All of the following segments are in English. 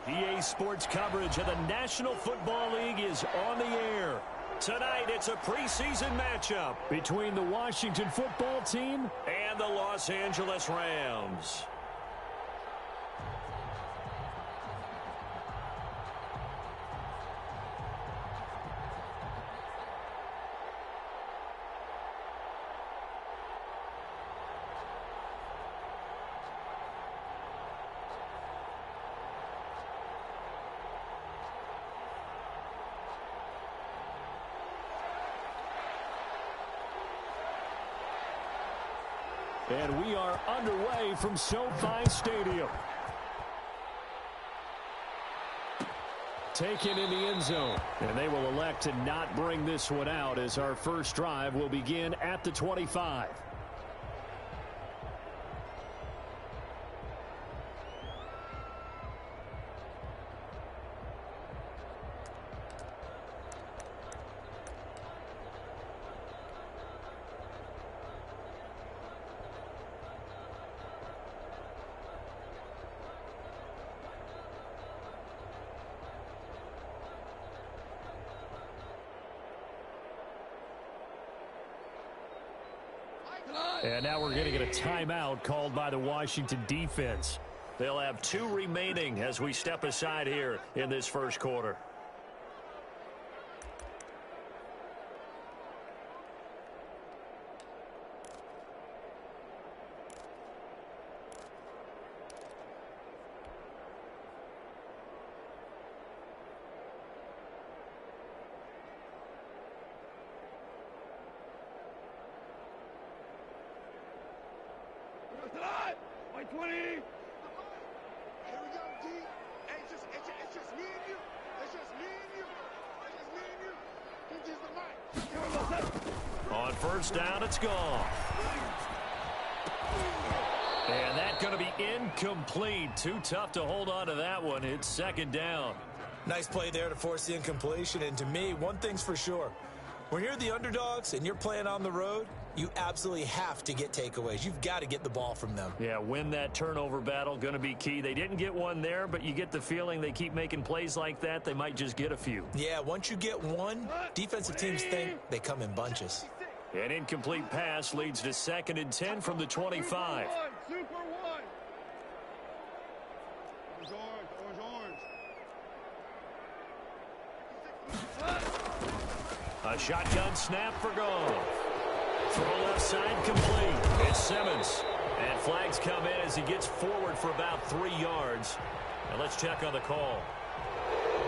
EA Sports coverage of the National Football League is on the air. Tonight, it's a preseason matchup between the Washington football team and the Los Angeles Rams. And we are underway from SoFi Stadium. Taken in the end zone. And they will elect to not bring this one out as our first drive will begin at the 25. And now we're going to get a timeout called by the Washington defense. They'll have 2 remaining as we step aside here in this first quarter. On first down, it's gone. And that's going to be incomplete. Too tough to hold on to that one. It's second down. Nice play there to force the incompletion. And to me, one thing's for sure. When you're the underdogs and you're playing on the road, you absolutely have to get takeaways. You've got to get the ball from them. Yeah, win that turnover battle, going to be key. They didn't get one there, but you get the feeling they keep making plays like that, they might just get a few. Yeah, once you get one, defensive teams think they come in bunches. An incomplete pass leads to 2nd and 10 from the 25. Super one. A shotgun snap for goal. Throw left side complete. It's Simmons. And flags come in as he gets forward for about 3 yards. Now let's check on the call.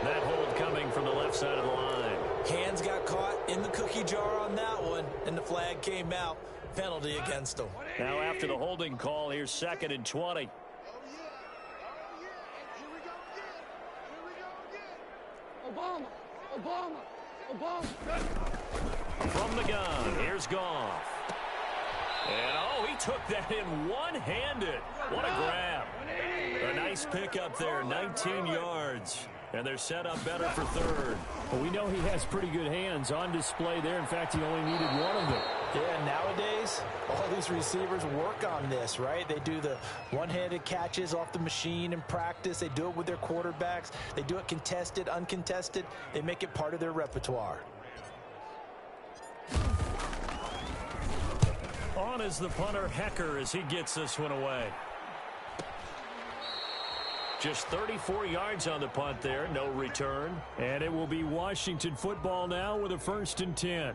That hold coming from the left side of the line. Hands got caught in the cookie jar on that one, and the flag came out. Penalty against him. Now after the holding call, here's 2nd and 20. From the gun, here's Goff. And, oh, he took that in one-handed. What a grab. A nice pickup there, 19 yards. And they're set up better for 3rd. Well, we know he has pretty good hands on display there. In fact, he only needed one of them. Yeah, nowadays, all these receivers work on this, right? They do the one-handed catches off the machine in practice. They do it with their quarterbacks. They do it contested, uncontested. They make it part of their repertoire. On is the punter, Hecker, as he gets this one away. Just 34 yards on the punt there, no return. And it will be Washington football now with a 1st and 10.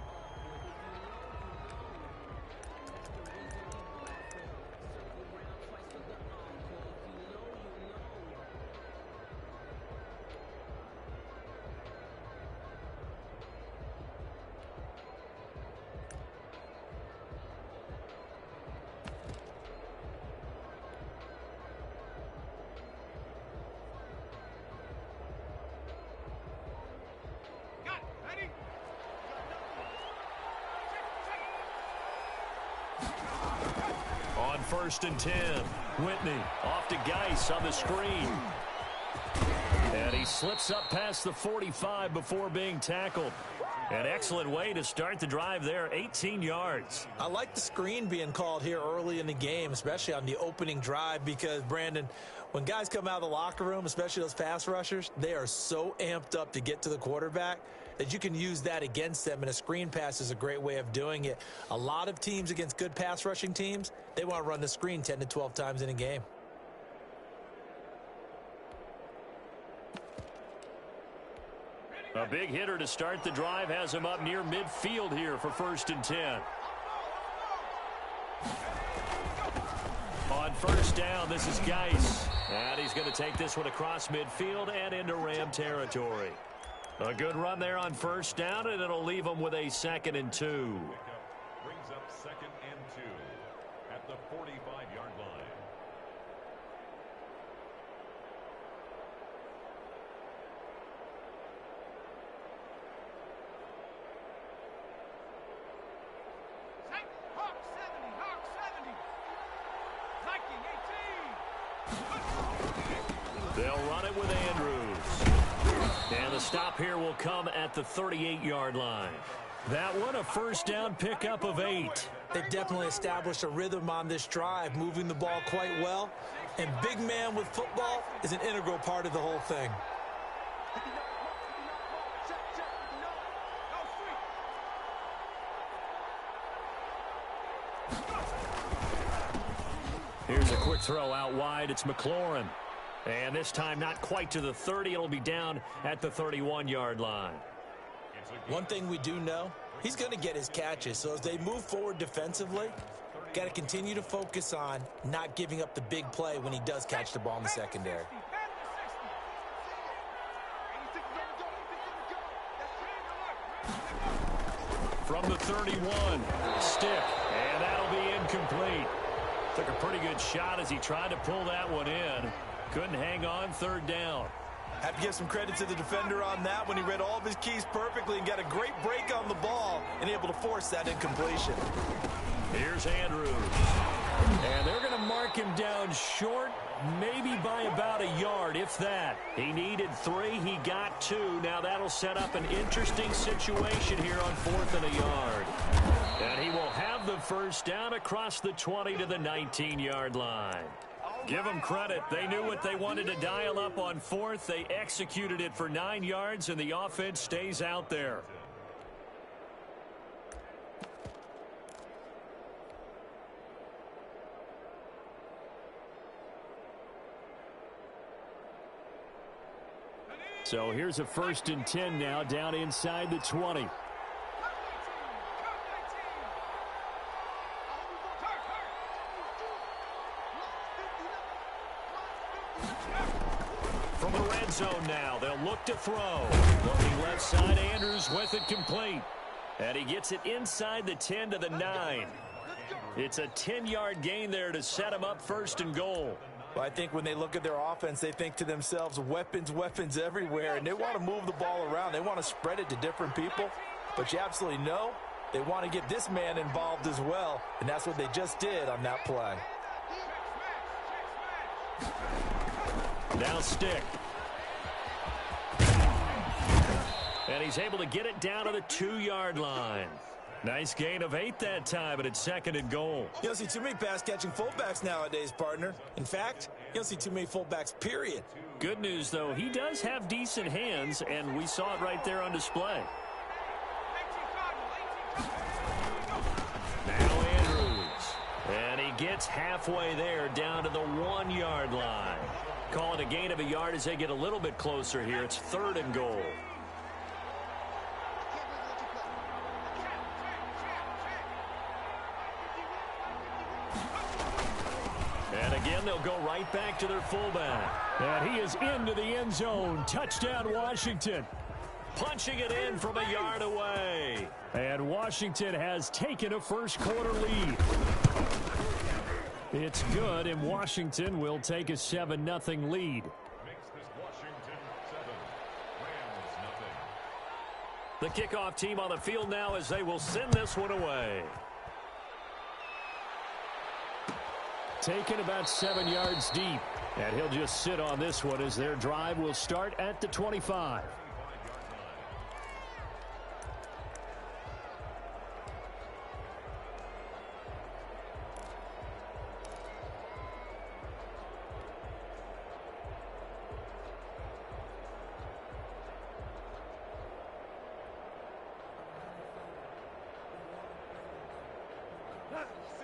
On 1st and 10, Whitney off to Geis on the screen. And he slips up past the 45 before being tackled. An excellent way to start the drive there, 18 yards. I like the screen being called here early in the game, especially on the opening drive, because, Brandon, when guys come out of the locker room, especially those pass rushers, they are so amped up to get to the quarterback that you can use that against them, and a screen pass is a great way of doing it. A lot of teams against good pass rushing teams, they want to run the screen 10 to 12 times in a game. A big hitter to start the drive has him up near midfield here for 1st and 10. On 1st down, this is Geis. And he's going to take this one across midfield and into Ram territory. A good run there on 1st down, and it'll leave him with a 2nd and 2. Brings up 2nd and 2 at the 45-yard line. They'll run it with Andrews. And the stop here will come at the 38-yard line. That one, a 1st down pickup of 8. They've definitely established a rhythm on this drive, moving the ball quite well. And big man with football is an integral part of the whole thing. Here's a quick throw out wide. It's McLaurin. And this time not quite to the 30. It'll be down at the 31-yard line. One thing we do know, he's going to get his catches. So as they move forward defensively, got to continue to focus on not giving up the big play when he does catch the ball in the secondary. From the 31, stick, and that'll be incomplete. Took a pretty good shot as he tried to pull that one in. Couldn't hang on, 3rd down. Have to give some credit to the defender on that when he read all of his keys perfectly and got a great break on the ball and able to force that incompletion. Here's Andrews. And they're going to mark him down short, maybe by about a yard, if that. He needed 3. He got 2. Now that'll set up an interesting situation here on 4th and a yard. And he will have the 1st down across the 20 to the 19-yard line. Give them credit. They knew what they wanted to dial up on 4th. They executed it for 9 yards, and the offense stays out there. So here's a 1st and 10 now down inside the 20. From the red zone now, they'll look to throw. Looking left side, Andrews with it complete. And he gets it inside the 10 to the 9. It's a 10-yard gain there to set him up 1st and goal. Well, I think when they look at their offense, they think to themselves, weapons, weapons everywhere, and they want to move the ball around. They want to spread it to different people, but you absolutely know they want to get this man involved as well, and that's what they just did on that play. Now stick. And he's able to get it down to the 2-yard line. Nice gain of 8 that time, but it's 2nd and goal. You don't see too many pass-catching fullbacks nowadays, partner. In fact, you don't see too many fullbacks, period. Good news, though, he does have decent hands, and we saw it right there on display. Now Andrews. And he gets halfway there down to the 1-yard line. Call it a gain of a yard as they get a little bit closer here. It's 3rd and goal. And again, they'll go right back to their fullback. And he is into the end zone. Touchdown, Washington. Punching it in from a yard away. And Washington has taken a first-quarter lead. It's good, and Washington will take a 7-0 lead. Makes this Washington 7, Rams 0. The kickoff team on the field now as they will send this one away. Taken about 7 yards deep. And he'll just sit on this one as their drive will start at the 25.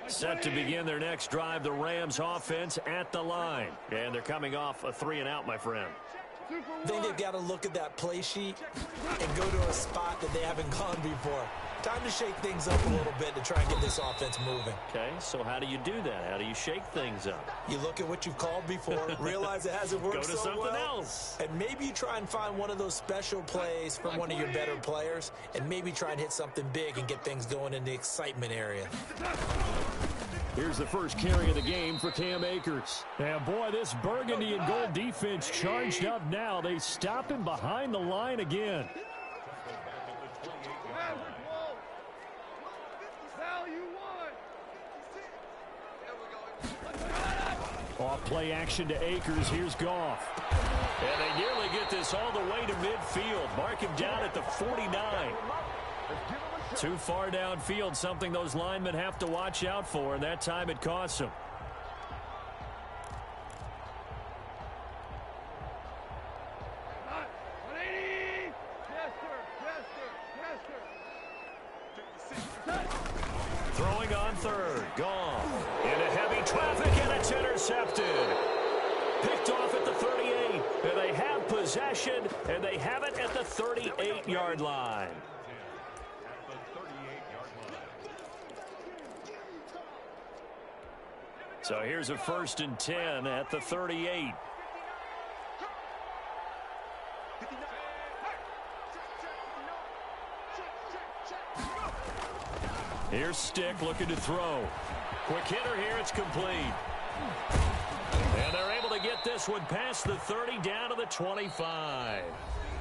Set to begin their next drive, the Rams offense at the line. And they're coming off a 3-and-out, my friend. I think they've got to look at that play sheet and go to a spot that they haven't gone before. Time to shake things up a little bit to try and get this offense moving. Okay, so how do you do that? How do you shake things up? You look at what you've called before, realize it hasn't worked so well. Go to something else. And maybe you try and find one of those special plays from one of your better players, and maybe try and hit something big and get things going in the excitement area. Here's the first carry of the game for Cam Akers. And boy, this burgundy and gold defense charged up now. They stop him behind the line again. Off play action to Akers. Here's Goff. And they nearly get this all the way to midfield. Mark him down at the 49. Too far downfield, something those linemen have to watch out for, and that time it costs them. Throwing on third. Gone. Into heavy traffic, and it's intercepted. Picked off at the 38. And they have possession, and they have it at the 38-yard line. So here's a 1st and 10 at the 38. Here's Stick looking to throw. Quick hitter here, it's complete. And they're able to get this one past the 30 down to the 25.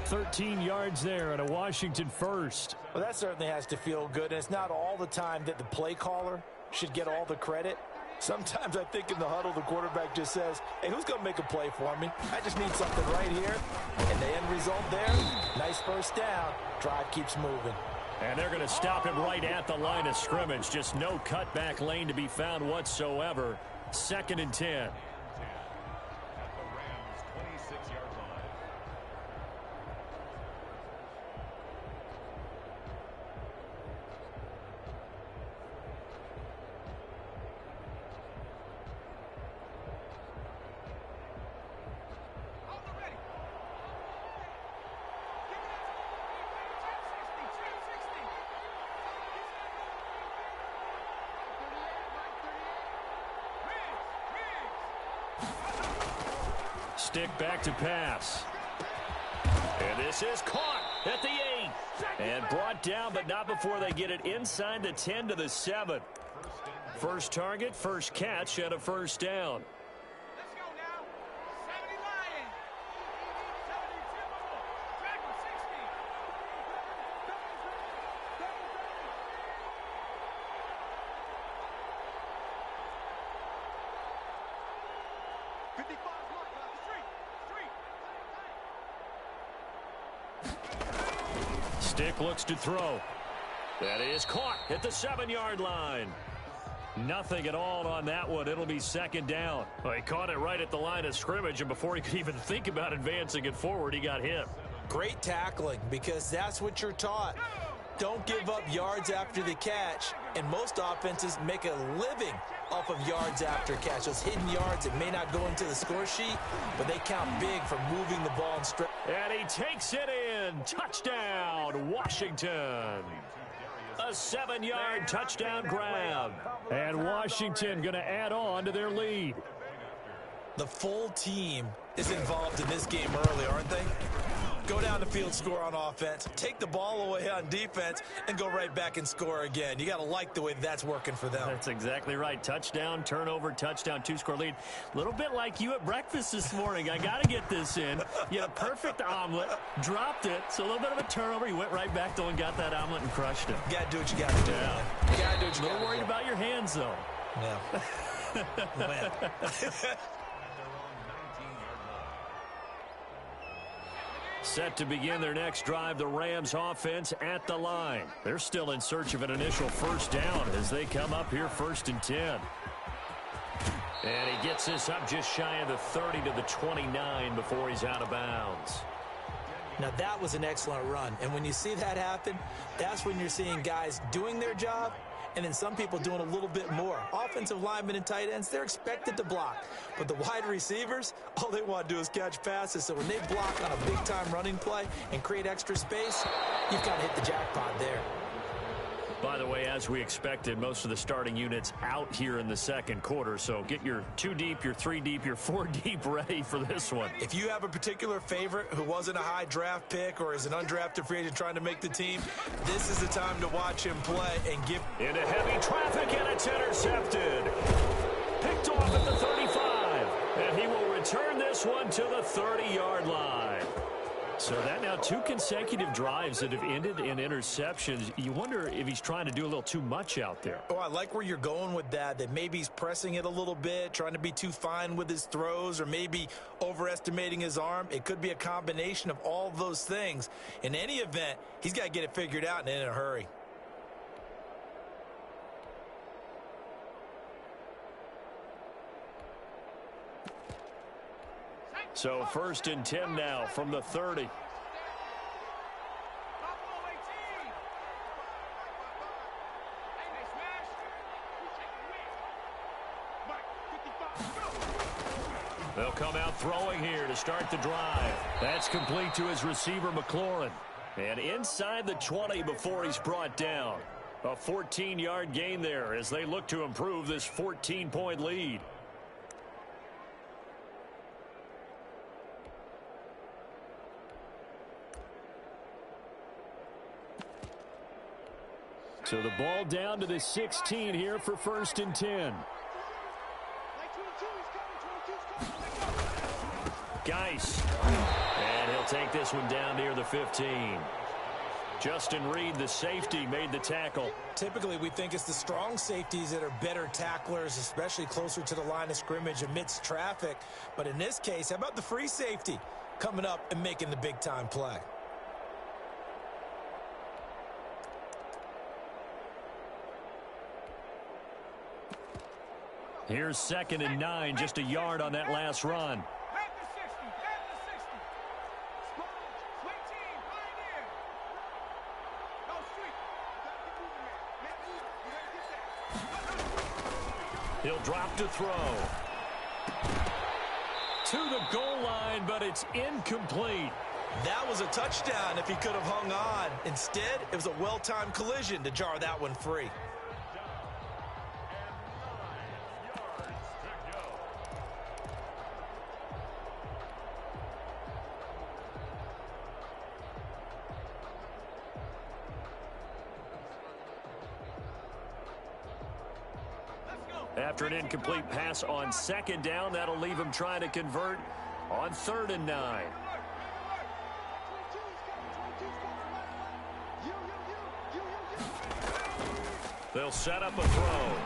13 yards there and a Washington first. Well, that certainly has to feel good, and it's not all the time that the play caller should get all the credit. Sometimes I think in the huddle, the quarterback just says, hey, who's going to make a play for me? I just need something right here. And the end result there, nice first down. Drive keeps moving. And they're going to stop him right at the line of scrimmage. Just no cutback lane to be found whatsoever. 2nd and 10. Stick back to pass. And this is caught at the 8. And brought down, but not before they get it inside the 10 to the 7. First target, first catch, and a first down. Let's go now. 70 Lions. 72. Track with 60. Stick looks to throw. That is caught at the 7-yard line. Nothing at all on that one. It'll be 2nd down. Well, he caught it right at the line of scrimmage, and before he could even think about advancing it forward, he got hit. Great tackling, because that's what you're taught. Don't give up yards after the catch. And most offenses make a living off of yards after catch. Those hidden yards that may not go into the score sheet, but they count big for moving the ball and straight. And he takes it in. Touchdown, Washington. A 7-yard touchdown grab. And Washington going to add on to their lead. The full team is involved in this game early, aren't they? Go down the field, score on offense, take the ball away on defense, and go right back and score again. You got to like the way that's working for them. That's exactly right. Touchdown, turnover, touchdown, 2-score lead. A little bit like you at breakfast this morning. I got to get this in. You had a perfect omelet, dropped it, so a little bit of a turnover. You went right back though and got that omelet and crushed it. You got to do what you got to do. Yeah. You got to do what you got to do. A little worried about your hands, though. Yeah. Set to begin their next drive, the Rams offense at the line. They're still in search of an initial first down as they come up here 1st and 10. And he gets this up just shy of the 30 to the 29 before he's out of bounds. Now that was an excellent run. And when you see that happen, that's when you're seeing guys doing their job and then some people doing a little bit more. Offensive linemen and tight ends, they're expected to block. But the wide receivers, all they want to do is catch passes. So when they block on a big-time running play and create extra space, you've got to hit the jackpot there. By the way, as we expected, most of the starting units out here in the second quarter. So get your 2 deep, your 3 deep, your 4 deep ready for this one. If you have a particular favorite who wasn't a high draft pick or is an undrafted free agent trying to make the team, this is the time to watch him play and give. Into heavy traffic, and it's intercepted. Picked off at the 35. And he will return this one to the 30-yard line. So that now 2 consecutive drives that have ended in interceptions. You wonder if he's trying to do a little too much out there. Oh, I like where you're going with that maybe he's pressing it a little bit, trying to be too fine with his throws, or maybe overestimating his arm. It could be a combination of all those things. In any event, he's got to get it figured out and in a hurry. So 1st and 10 now from the 30. They'll come out throwing here to start the drive. That's complete to his receiver, McLaurin. And inside the 20 before he's brought down. A 14-yard gain there as they look to improve this 14-point lead. So the ball down to the 16 here for 1st and 10. Geis. And he'll take this one down near the 15. Justin Reed, the safety, made the tackle. Typically, we think it's the strong safeties that are better tacklers, especially closer to the line of scrimmage amidst traffic. But in this case, how about the free safety coming up and making the big-time play? Here's 2nd and 9, just a yard on that last run. He'll drop to throw. To the goal line, but it's incomplete. That was a touchdown if he could have hung on. Instead, it was a well-timed collision to jar that one free. After an incomplete pass on 2nd down, that'll leave him trying to convert on 3rd and 9. They'll set up a throw.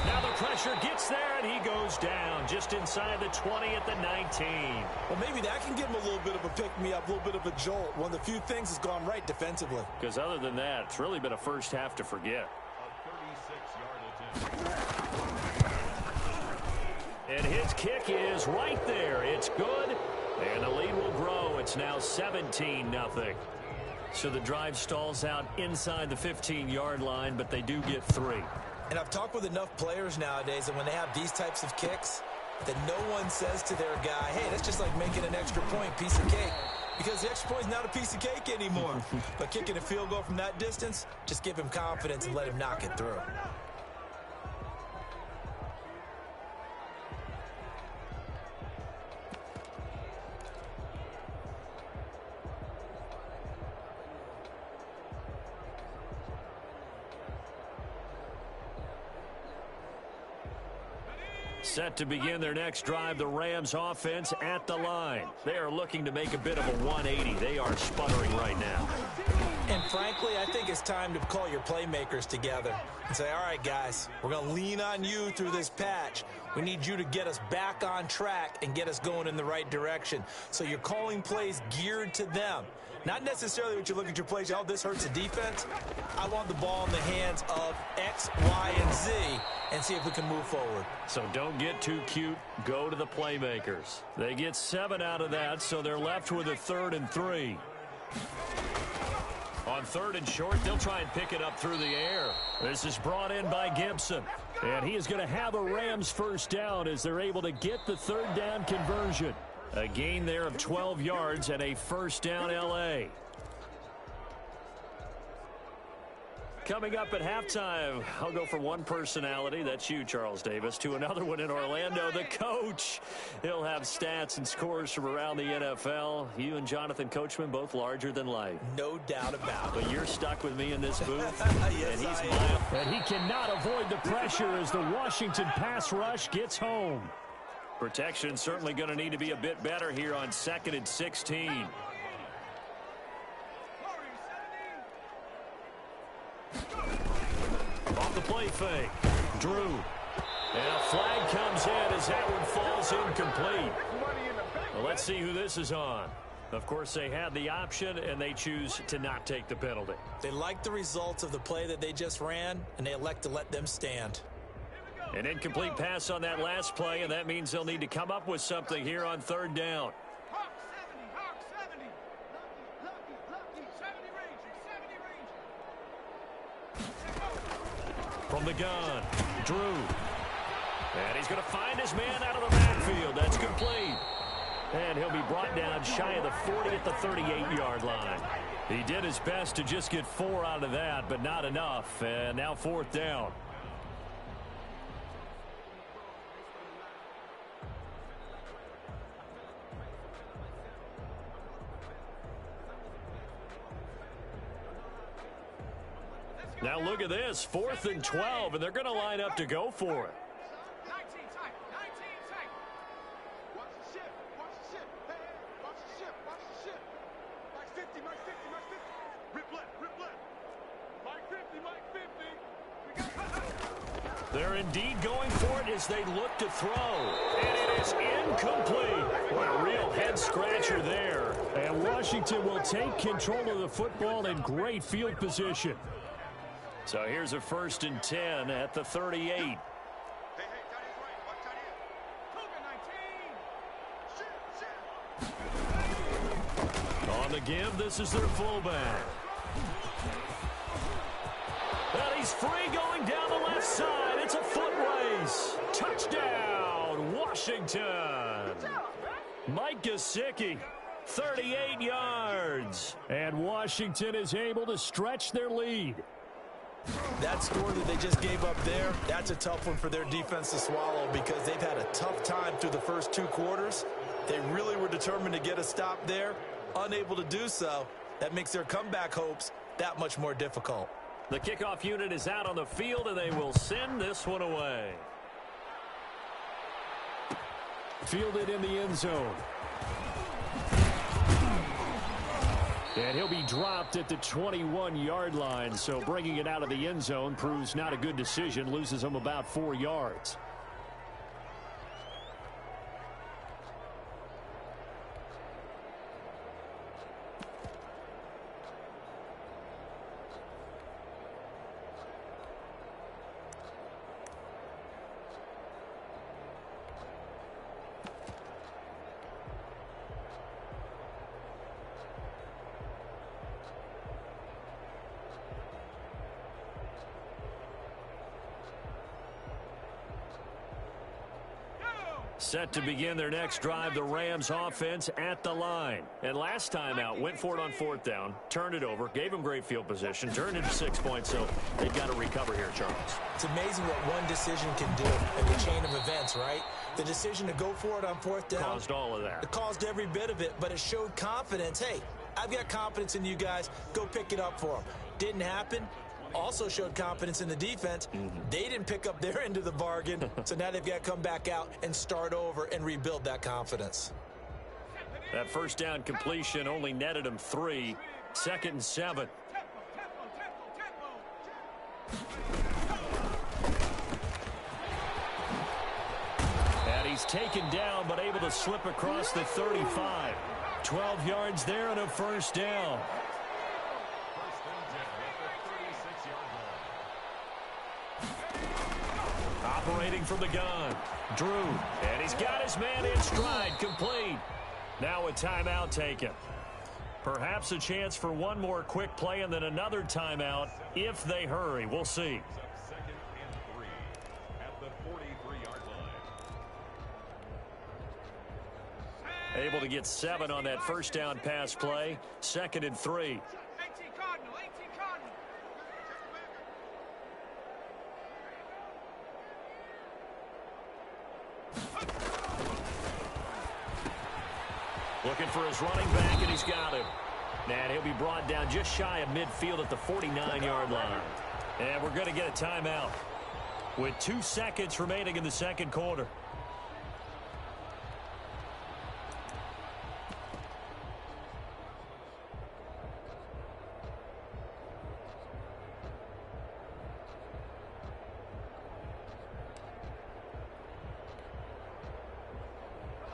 Now the pressure gets there, and he goes down just inside the 20 at the 19. Well, maybe that can give him a little bit of a pick-me-up, a little bit of a jolt. One of the few things that's gone right defensively. Because other than that, it's really been a first half to forget. A 36-yard attempt. And his kick is right there. It's good, and the lead will grow. It's now 17-0. So the drive stalls out inside the 15-yard line, but they do get 3. And I've talked with enough players nowadays that when they have these types of kicks, that no one says to their guy, hey, that's just like making an extra point, piece of cake. Because the extra point is not a piece of cake anymore. But kicking a field goal from that distance, just give him confidence and let him knock it through. Set to begin their next drive, the Rams offense at the line. They are looking to make a bit of a 180. They are sputtering right now. And frankly, I think it's time to call your playmakers together and say, all right, guys, we're going to lean on you through this patch. We need you to get us back on track and get us going in the right direction. So you're calling plays geared to them. Not necessarily what you look at your plays, oh, this hurts the defense. I want the ball in the hands of X, Y, and Z and see if we can move forward. So don't get too cute. Go to the playmakers. They get 7 out of that, so they're left with a 3rd and 3. On 3rd and short, they'll try and pick it up through the air. This is brought in by Gibson. And he is going to have a Rams first down as they're able to get the 3rd down conversion. A gain there of 12 yards and a first down L.A. Coming up at halftime, I'll go from one personality, that's you, Charles Davis, to another one in Orlando, the coach. He'll have stats and scores from around the NFL. You and Jonathan Coachman, both larger than life. No doubt about it. But you're stuck with me in this booth. Yes, and he's I am. and he cannot avoid the pressure as the Washington pass rush gets home. Protection certainly going to need to be a bit better here on 2nd and 16. Off the play fake. Drew. And a flag comes in as that one falls incomplete. Well, let's see who this is on. Of course, they had the option, and they choose to not take the penalty. They like the results of the play that they just ran, and they elect to let them stand. An incomplete pass on that last play, and that means they'll need to come up with something here on 3rd down. Hawk 70, Hawk 70. Lucky, 70 Ranger, 70 Ranger. From the gun, Drew. And he's going to find his man out of the backfield. That's complete. And he'll be brought down shy of the 40 at the 38-yard line. He did his best to just get 4 out of that, but not enough. And now 4th down. Now look at this, 4th and 12, and they're going to line up to go for it. 19 tight, 19 tight. Watch the ship, hey, watch the ship. Mike 50, Mike 50, Mike 50. Rip left. Mike 50. They're indeed going for it as they look to throw. And it is incomplete. What a real head-scratcher there. And Washington will take control of the football in great field position. So here's a 1st and 10 at the 38. Hey, tight end right, watch tight end. Cougar 19. Ship. On the give, this is their fullback. And he's free going down the left side. It's a foot race. Touchdown, Washington. Mike Gesicki, 38 yards. And Washington is able to stretch their lead. That score that they just gave up there, that's a tough one for their defense to swallow because they've had a tough time through the first 2 quarters. They really were determined to get a stop there, unable to do so. That makes their comeback hopes that much more difficult. The kickoff unit is out on the field, and they will send this one away. Fielded in the end zone. And he'll be dropped at the 21-yard line, so bringing it out of the end zone proves not a good decision, loses him about 4 yards. Set to begin their next drive, the Rams offense at the line. And last time out, went for it on 4th down, turned it over, gave them great field position, turned into 6 points, so they've got to recover here, Charles. It's amazing what one decision can do in the chain of events, right? The decision to go for it on 4th down. Caused all of that. It caused every bit of it, but it showed confidence. Hey, I've got confidence in you guys. Go pick it up for them. Didn't happen. Also showed confidence in the defense. They didn't pick up their end of the bargain, so now they've got to come back out and start over and rebuild that confidence. That first down completion only netted him 3. 2nd and 7. And he's taken down but able to slip across the 35. 12 yards there and a first down. Operating from the gun, Drew, and he's got his man in stride, complete. Now a timeout taken. Perhaps a chance for one more quick play and then another timeout if they hurry. We'll see. Second and 3 at the 43-yard line. Able to get 7 on that first down pass play. 2nd and 3. 18 Cardinal, 18 Cardinal. Looking for his running back, and he's got him. And he'll be brought down just shy of midfield at the 49-yard line. And we're going to get a timeout with 2 seconds remaining in the second quarter.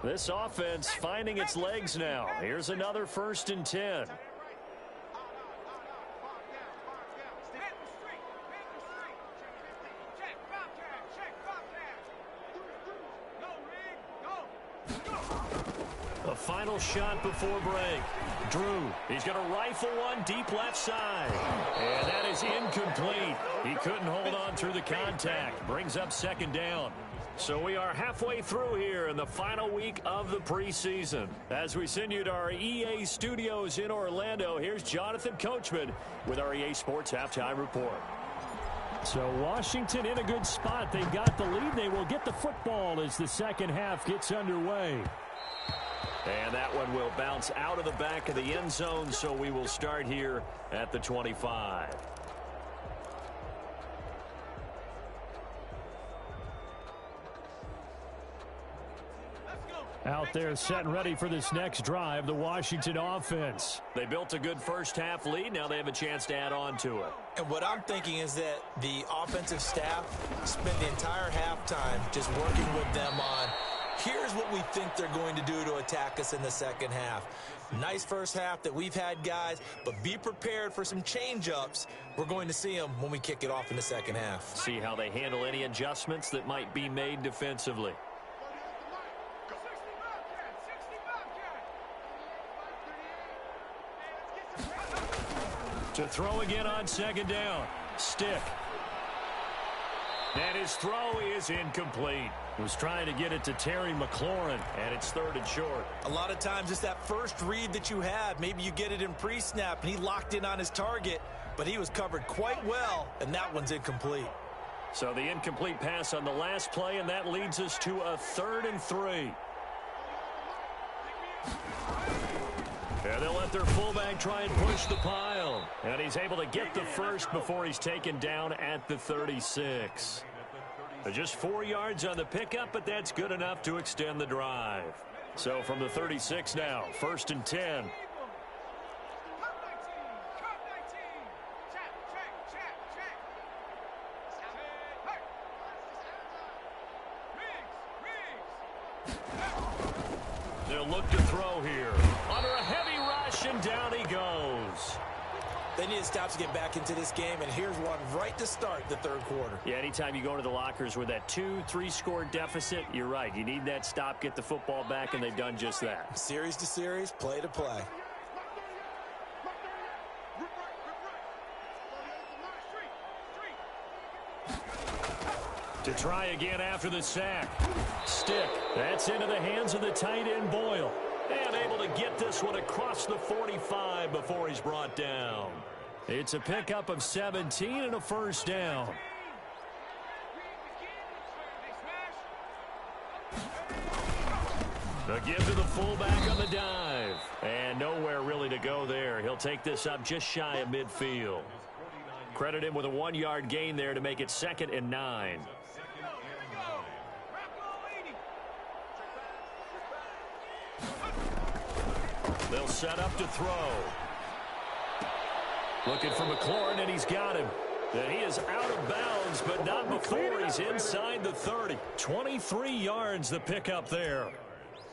This offense finding its legs now. Here's another 1st and 10. A final shot before break. Drew, he's going to rifle one deep left side. And that is incomplete. He couldn't hold on through the contact. Brings up 2nd down. So we are halfway through here in the final week of the preseason. As we send you to our EA studios in Orlando, here's Jonathan Coachman with our EA Sports Halftime Report. So Washington in a good spot. They've got the lead. They will get the football as the second half gets underway. And that one will bounce out of the back of the end zone, so we will start here at the 25. Out there set and ready for this next drive, the Washington offense. They built a good first half lead. Now they have a chance to add on to it. And what I'm thinking is that the offensive staff spent the entire halftime just working with them on, here's what we think they're going to do to attack us in the second half. Nice first half that we've had, guys, but be prepared for some change-ups. We're going to see them when we kick it off in the second half. See how they handle any adjustments that might be made defensively. To throw again on 2nd down. Stick. And his throw is incomplete. Was trying to get it to Terry McLaurin. And it's 3rd and short. A lot of times it's that first read that you have. Maybe you get it in pre-snap, and he locked in on his target, but he was covered quite well, and that one's incomplete. So the incomplete pass on the last play, and that leads us to a 3rd and 3. And they'll let their fullback try and push the pile. And he's able to get the first before he's taken down at the 36. Just 4 yards on the pickup, but that's good enough to extend the drive. So from the 36 now, 1st and 10. They'll look to throw here. Under a heavy rush, and down he goes. They need to stop to get back into this game, and here's one right to start the 3rd quarter. Yeah, anytime you go into the lockers with that 2-3 score deficit, you're right. You need that stop, get the football back, and they've done just that. Series to series, play to play. To try again after the sack. Stick. That's into the hands of the tight end Boyle. And able to get this one across the 45 before he's brought down. It's a pickup of 17 and a 1st down. The give to the fullback on the dive. And nowhere really to go there. He'll take this up just shy of midfield. Credit him with a 1-yard gain there to make it 2nd and 9. They'll set up to throw. Looking for McLaurin, and he's got him. And he is out of bounds, but not before he's inside the 30. 23 yards the pickup there.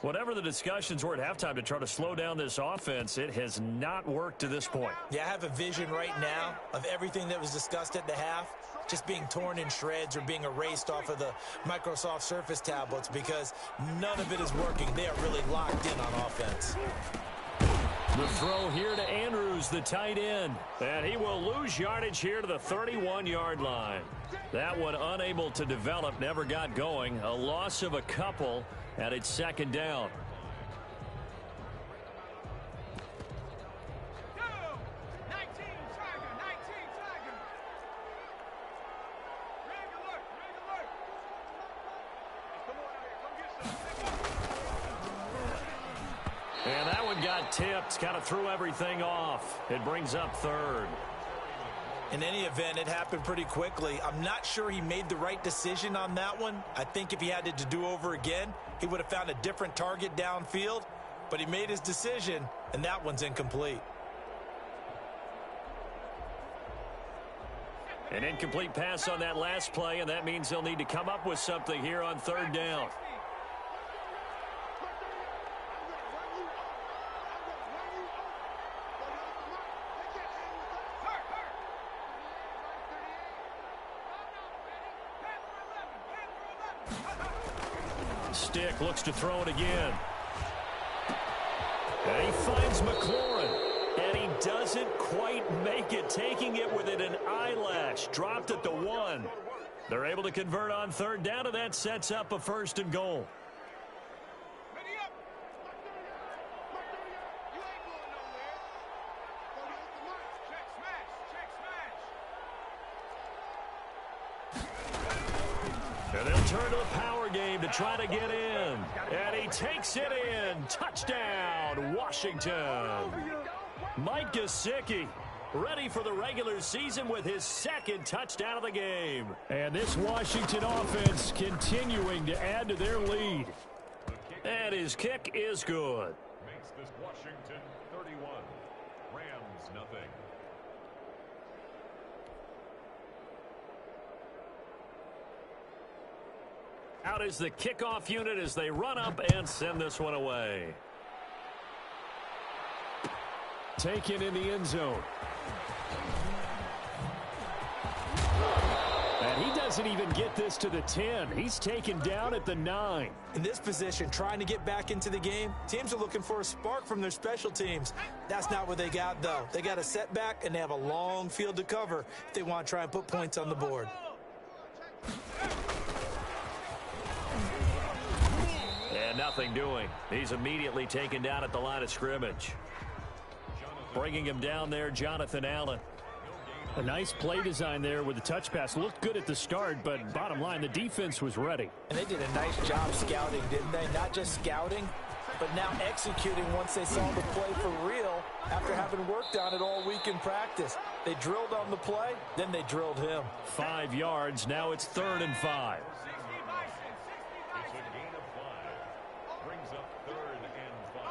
Whatever the discussions were at halftime to try to slow down this offense, it has not worked to this point. Yeah, I have a vision right now of everything that was discussed at the half just being torn in shreds or being erased off of the Microsoft Surface tablets because none of it is working. They are really locked in on offense. The throw here to Andrews, the tight end. And he will lose yardage here to the 31-yard line. That one unable to develop, never got going. A loss of a couple, and it's second down. And that one got tipped, kind of threw everything off. It brings up third. In any event, it happened pretty quickly. I'm not sure he made the right decision on that one. I think if he had it to do over again, he would have found a different target downfield. But he made his decision, and that one's incomplete. An incomplete pass on that last play, and that means they'll need to come up with something here on third down. Stick looks to throw it again. And he finds McLaurin. And he doesn't quite make it, taking it within an eyelash. Dropped at the 1. They're able to convert on third down, and that sets up a first and goal. And they'll turn to the power game to try to get in. And he takes it in. Touchdown, Washington. Mike Gesicki ready for the regular season with his second touchdown of the game. And this Washington offense continuing to add to their lead. And his kick is good. Makes this Washington 31. Rams nothing. Out is the kickoff unit as they run up and send this one away. Taken in the end zone. And he doesn't even get this to the 10. He's taken down at the 9. In this position, trying to get back into the game, teams are looking for a spark from their special teams. That's not what they got, though. They got a setback, and they have a long field to cover if they want to try and put points on the board. And nothing doing. He's immediately taken down at the line of scrimmage. Bringing him down there, Jonathan Allen. A nice play design there with the touch pass. Looked good at the start, but bottom line, the defense was ready. And they did a nice job scouting, didn't they? Not just scouting, but now executing once they saw the play for real after having worked on it all week in practice. They drilled on the play, then they drilled him. 5 yards. Now it's 3rd and 5. It's a gain of 5. Brings up 3rd and 5.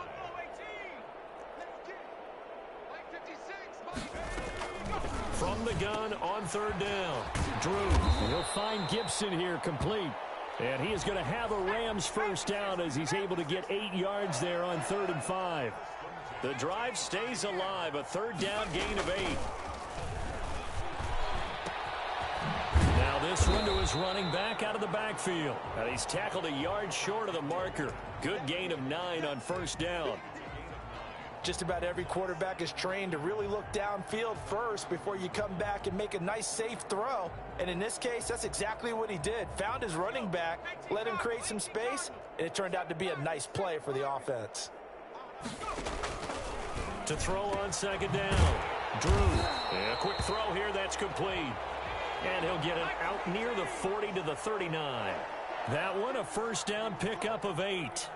From the gun on 3rd down. Drew, and he'll find Gibson here complete. And he is going to have a Rams first down as he's able to get 8 yards there on 3rd and 5. The drive stays alive. A 3rd down gain of 8. Now this one to his running back out of the backfield. And he's tackled a yard short of the marker. Good gain of 9 on 1st down. Just about every quarterback is trained to really look downfield first before you come back and make a nice, safe throw. And in this case, that's exactly what he did. Found his running back, let him create some space, and it turned out to be a nice play for the offense. To throw on 2nd down. Drew. And a quick throw here. That's complete. And he'll get it out near the 40 to the 39. That one a 1st down pickup of 8.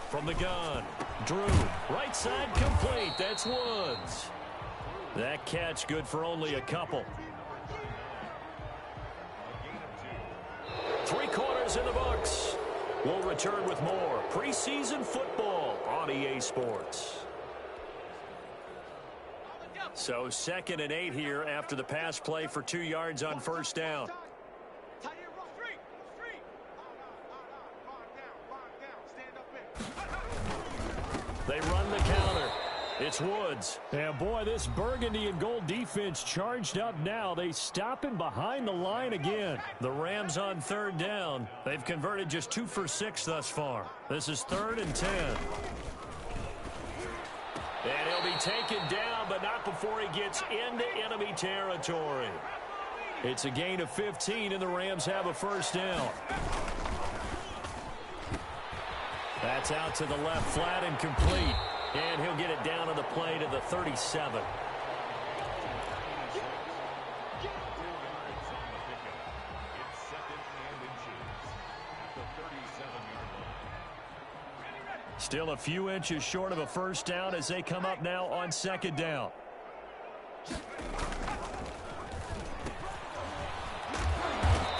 From the gun, Drew, right side complete. That's Woods. That catch good for only a couple. 3 quarters in the books. We'll return with more preseason football on EA Sports. So 2nd and 8 here after the pass play for 2 yards on 1st down. They run the counter. It's Woods. And boy, this burgundy and gold defense charged up now. They stop him behind the line again. The Rams on third down. They've converted just 2 for 6 thus far. This is 3rd and 10. And he'll be taken down, but not before he gets into enemy territory. It's a gain of 15, and the Rams have a first down. That's out to the left, flat and complete. And he'll get it down on the play to the 37. Still a few inches short of a first down as they come up now on 2nd down.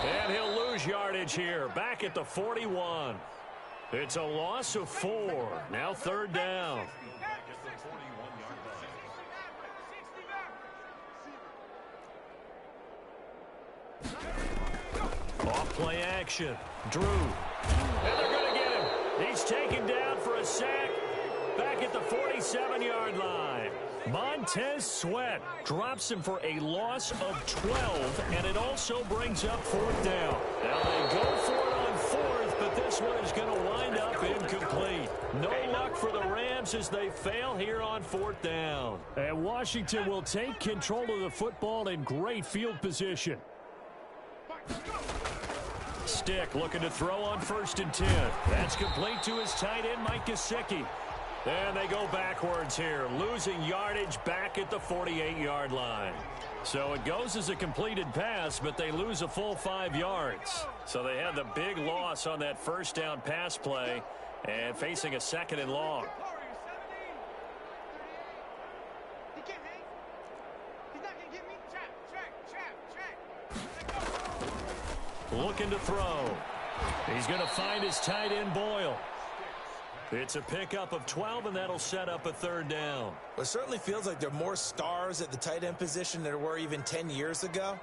And he'll lose yardage here, back at the 41. It's a loss of 4. Now 3rd down. Off play action. Drew. And they're going to get him. He's taken down for a sack back at the 47-yard line. Montez Sweat drops him for a loss of 12, and it also brings up 4th down. Now they go for it on 4th, but this one is going to wind up incomplete. No luck for the Rams as they fail here on 4th down. And Washington will take control of the football in great field position. Stick looking to throw on 1st and 10. That's complete to his tight end, Mike Gesicki. And they go backwards here, losing yardage back at the 48-yard line. So it goes as a completed pass, but they lose a full 5 yards. So they had the big loss on that first down pass play and facing a 2nd and long. Looking to throw. He's going to find his tight end, Boyle. It's a pickup of 12, and that'll set up a 3rd down. Well, it certainly feels like there are more stars at the tight end position than there were even 10 years ago.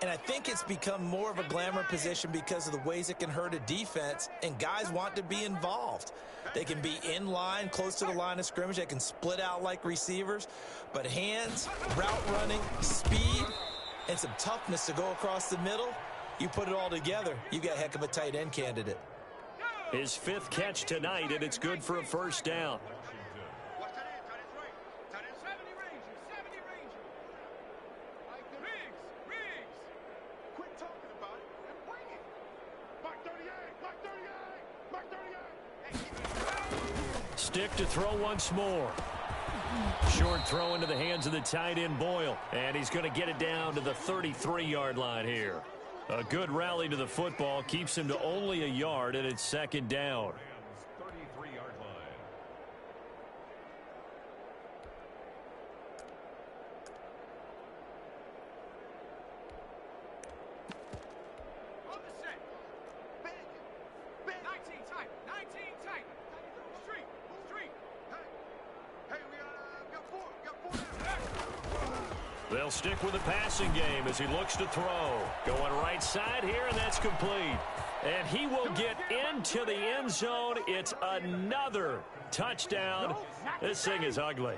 And I think it's become more of a glamour position because of the ways it can hurt a defense, and guys want to be involved. They can be in line, close to the line of scrimmage. They can split out like receivers. But hands, route running, speed, and some toughness to go across the middle, you put it all together, you got a heck of a tight end candidate. His 5th catch tonight, and it's good for a first down. Stick to throw once more. Short throw into the hands of the tight end, Boyle. And he's going to get it down to the 33-yard line here. A good rally to the football keeps him to only a yard, and it's 2nd down. 33-yard line. On the set. 19 tight. 19 tight. Street. Hey, we got 4. They'll stick with the passing game as he looks to throw. Going right side here, and that's complete. And he will get into the end zone. It's another touchdown. This thing is ugly.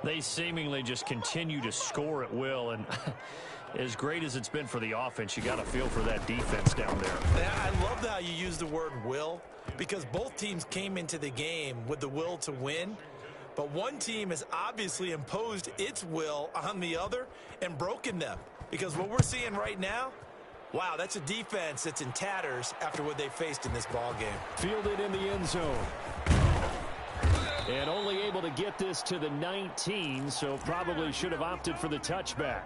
They seemingly just continue to score at will, and as great as it's been for the offense, you got to feel for that defense down there. Yeah, I love how you use the word will, because both teams came into the game with the will to win. But one team has obviously imposed its will on the other and broken them. Because what we're seeing right now, wow, that's a defense that's in tatters after what they faced in this ball game. Fielded in the end zone. And only able to get this to the 19, so probably should have opted for the touchback.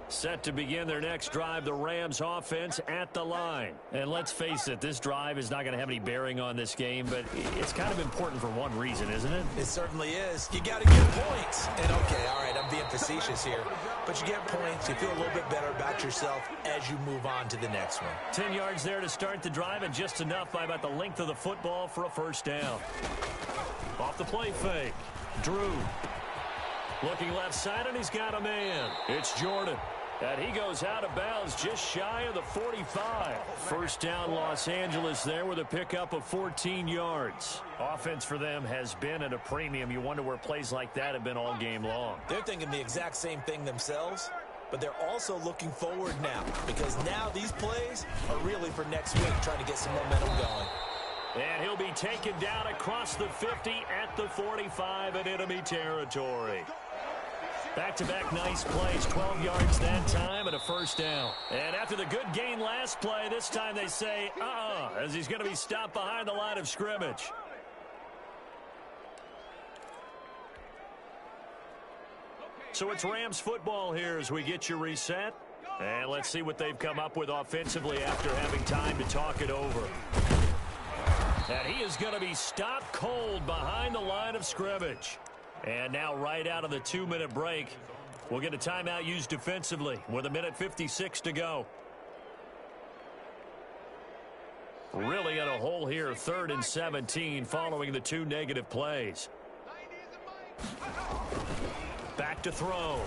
Set to begin their next drive, the Rams offense at the line. And let's face it, this drive is not going to have any bearing on this game, but it's kind of important for one reason, isn't it? It certainly is. You got to get points. And okay, all right, I'm being facetious here. But you get points, you feel a little bit better about yourself as you move on to the next one. 10 yards there to start the drive, and just enough by about the length of the football for a first down. Off the play fake. Drew. Looking left side, and he's got a man. It's Jordan. And he goes out of bounds just shy of the 45. First down, Los Angeles there with a pickup of 14 yards. Offense for them has been at a premium. You wonder where plays like that have been all game long. They're thinking the exact same thing themselves, but they're also looking forward now because now these plays are really for next week, trying to get some momentum going. And he'll be taken down across the 50 at the 45 in enemy territory. Back-to-back nice plays, 12 yards that time and a first down. And after the good gain last play, this time they say, as he's going to be stopped behind the line of scrimmage. So it's Rams football here as we get you reset. And let's see what they've come up with offensively after having time to talk it over. And he is going to be stopped cold behind the line of scrimmage. And now right out of the 2-minute break, we'll get a timeout used defensively with 1:56 to go. Really in a hole here, 3rd and 17 following the 2 negative plays. Back to throw.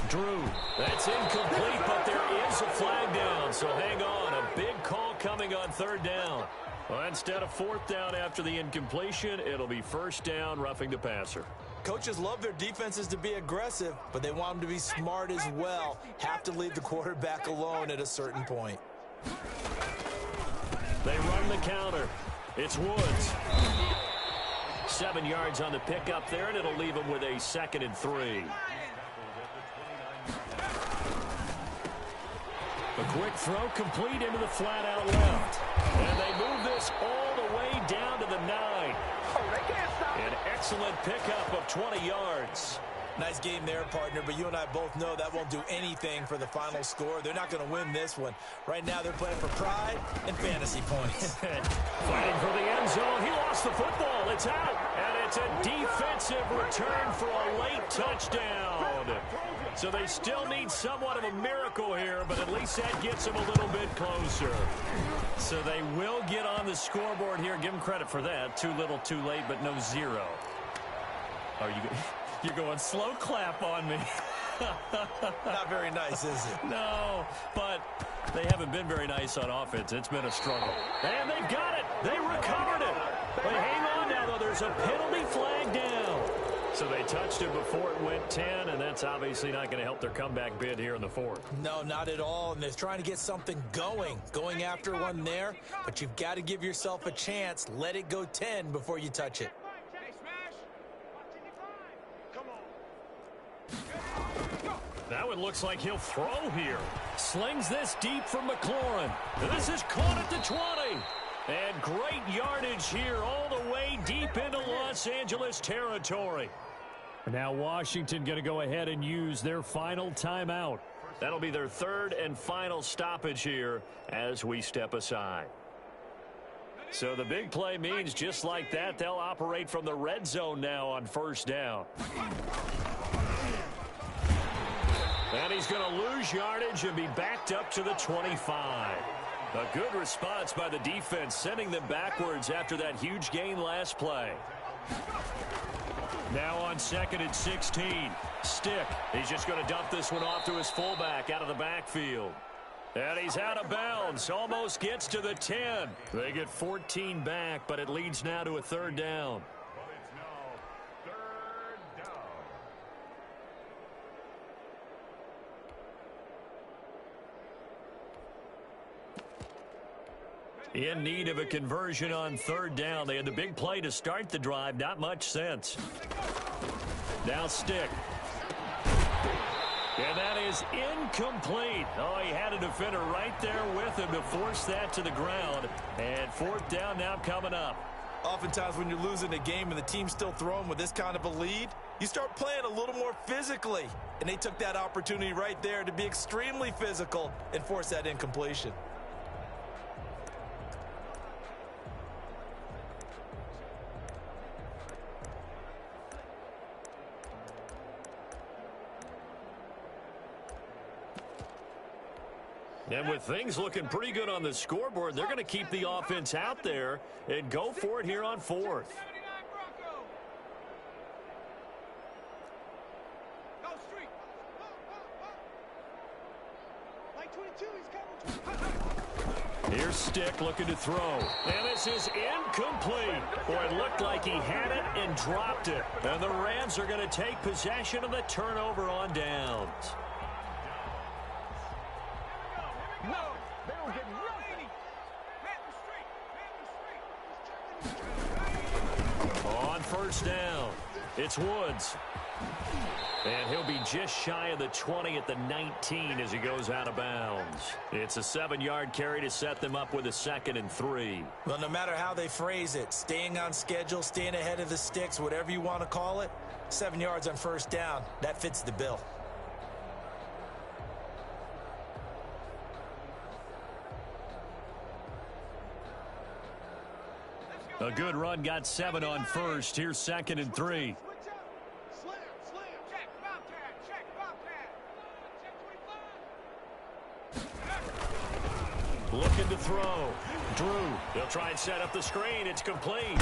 Drew. That's incomplete, but there is a flag down, so hang on. A big call coming on 3rd down. Well, instead of 4th down after the incompletion, it'll be 1st down, roughing the passer. Coaches love their defenses to be aggressive, but they want them to be smart as well. Have to leave the quarterback alone at a certain point. They run the counter. It's Woods. 7 yards on the pickup there, and it'll leave him with a 2nd and 3. A quick throw complete into the flat out left. And they move this all the way down to the 9. An excellent pickup of 20 yards. Nice game there, partner, but you and I both know that won't do anything for the final score. They're not going to win this one. Right now they're playing for pride and fantasy points. Fighting for the end zone. He lost the football. It's out. And it's a defensive return for a late touchdown. So they still need somewhat of a miracle here, but at least that gets them a little bit closer. So they will get on the scoreboard here. Give them credit for that. Too little, too late, but no 0. Are you good? You're going slow clap on me. Not very nice, is it? No, but they haven't been very nice on offense. It's been a struggle. And they've got it. They recovered it. But hang on now, though. There's a penalty flag down. So they touched it before it went 10, and that's obviously not going to help their comeback bid here in the 4th. No, not at all. And they're trying to get something going after one there. But you've got to give yourself a chance. Let it go 10 before you touch it. Now it looks like he'll throw here. Slings this deep from McLaurin. This is caught at the 20. And great yardage here all the way deep into Los Angeles territory. Now Washington going to go ahead and use their final timeout. That'll be their 3rd and final stoppage here as we step aside. So the big play means just like that, they'll operate from the red zone now on 1st down. And he's going to lose yardage and be backed up to the 25. A good response by the defense, sending them backwards after that huge gain last play. Now on 2nd and 16. Stick. He's just going to dump this one off to his fullback out of the backfield. And he's out of bounds. Almost gets to the 10. They get 14 back, but it leads now to a 3rd down. In need of a conversion on 3rd down. They had the big play to start the drive. Not much sense. Now Stick. And that is incomplete. Oh, he had a defender right there with him to force that to the ground. And 4th down now coming up. Oftentimes when you're losing a game and the team's still throwing with this kind of a lead, you start playing a little more physically. And they took that opportunity right there to be extremely physical and force that incompletion. And with things looking pretty good on the scoreboard, they're going to keep the offense out there and go for it here on 4th. Here's Stick looking to throw. And this is incomplete. Boy, it looked like he had it and dropped it. And the Rams are going to take possession of the turnover on downs. No, they don't get nothing. On first down, it's Woods. And he'll be just shy of the 20 at the 19 as he goes out of bounds. It's a 7-yard carry to set them up with a 2nd and 3. Well, no matter how they phrase it, staying on schedule, staying ahead of the sticks, whatever you want to call it, 7 yards on first down, that fits the bill. A good run got 7 on first. Here's 2nd and 3. Looking to throw. Drew. They'll try and set up the screen. It's complete.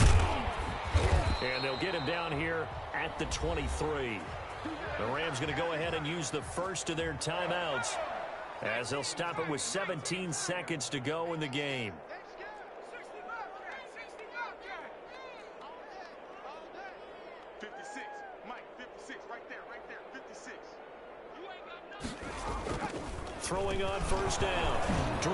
And they'll get him down here at the 23. The Rams going to go ahead and use the first of their timeouts as they'll stop it with 17 seconds to go in the game. 56. Mike, 56. Right there, 56. Throwing on first down. Drew,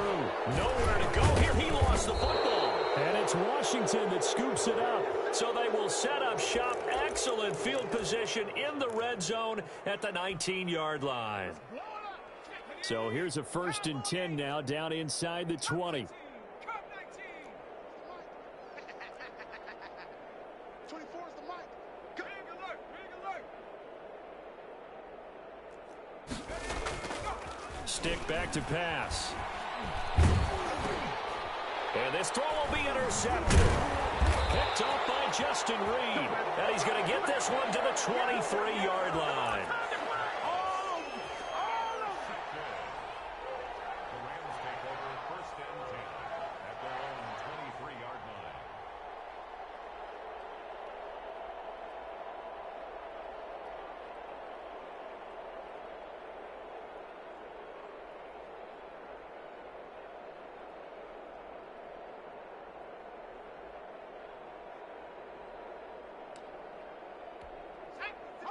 nowhere to go here. He lost the football. And it's Washington that scoops it up. So they will set up shop. Excellent field position in the red zone at the 19-yard line. So here's a 1st and 10 now down inside the 20. 24 is the mic. Stick back to pass. And this throw will be intercepted. Picked off by Justin Reed. And he's going to get this one to the 23-yard line. The Rams take over 1st and 10 at their own 23-yard line.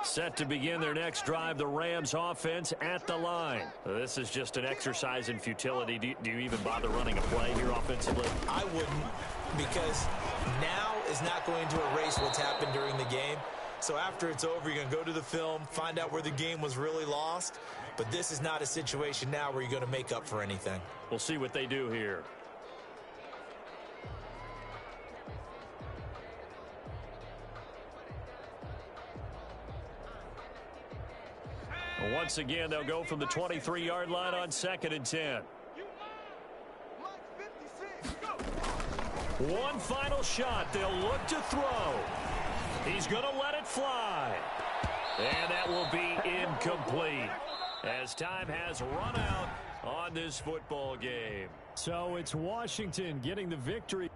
Set to begin their next drive, the Rams offense at the line. This is just an exercise in futility. Do you even bother running a play here offensively? I wouldn't, because now is not going to erase what's happened during the game. So after it's over, you're going to go to the film, find out where the game was really lost. But this is not a situation now where you're going to make up for anything. We'll see what they do here. Once again, they'll go from the 23-yard line on 2nd and 10. One final shot. They'll look to throw. He's going to let it fly. And that will be incomplete as time has run out on this football game. So it's Washington getting the victory.